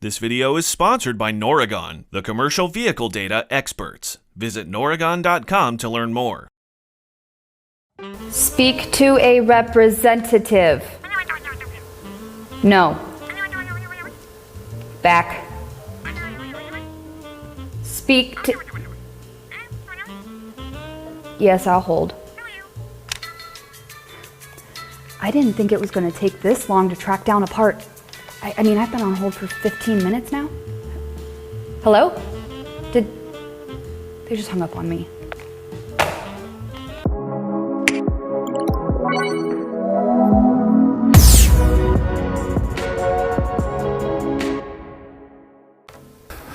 This video is sponsored by Noragon, the commercial vehicle data experts. Visit noragon.com to learn more. Speak to a representative. No. Back. Speak to... Yes, I'll hold. I didn't think it was going to take this long to track down a part. I mean, I've been on hold for 15 minutes now. Hello? They just hung up on me.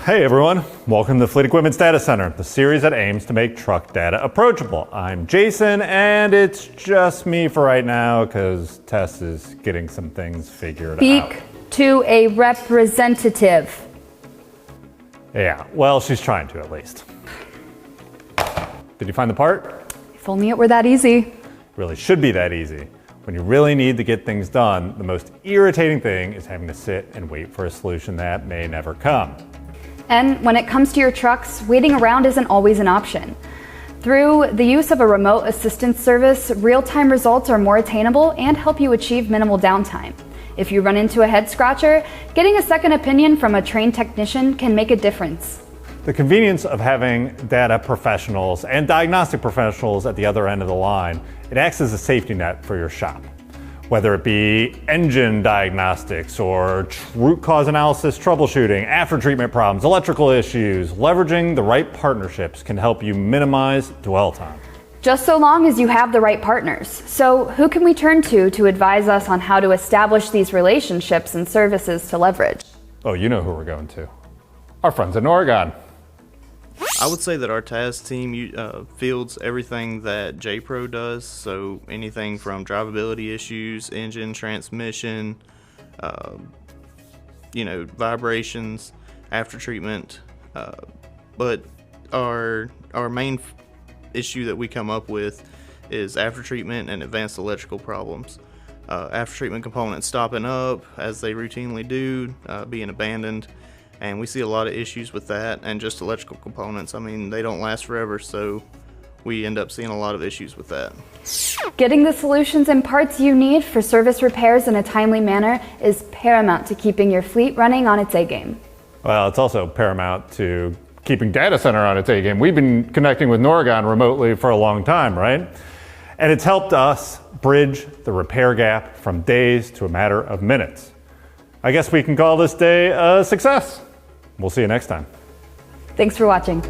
Hey everyone, welcome to Fleet Equipment's Data Center, the series that aims to make truck data approachable. I'm Jason, and it's just me for right now because Tess is getting some things figured out. Speak to a representative. Yeah, well, she's trying to at least. Did you find the part? If only it were that easy. Really should be that easy. When you really need to get things done, the most irritating thing is having to sit and wait for a solution that may never come. And when it comes to your trucks, waiting around isn't always an option. Through the use of a remote assistance service, real-time results are more attainable and help you achieve minimal downtime. If you run into a head scratcher, getting a second opinion from a trained technician can make a difference. The convenience of having data professionals and diagnostic professionals at the other end of the line, it acts as a safety net for your shop. Whether it be engine diagnostics or root cause analysis troubleshooting, after treatment problems, electrical issues, leveraging the right partnerships can help you minimize dwell time. Just so long as you have the right partners. So who can we turn to advise us on how to establish these relationships and services to leverage? Oh, you know who we're going to. Our friends in Oregon. I would say that our TAS team fields everything that J-Pro does, so anything from drivability issues, engine, transmission, vibrations, after treatment. But our main issue that we come up with is after treatment and advanced electrical problems. After treatment components stopping up as they routinely do, being abandoned. And we see a lot of issues with that, and just electrical components. I mean, they don't last forever, so we end up seeing a lot of issues with that. Getting the solutions and parts you need for service repairs in a timely manner is paramount to keeping your fleet running on its A-game. Well, it's also paramount to keeping Data Center on its A-game. We've been connecting with Noragon remotely for a long time, right? And it's helped us bridge the repair gap from days to a matter of minutes. I guess we can call this day a success. We'll see you next time. Thanks for watching.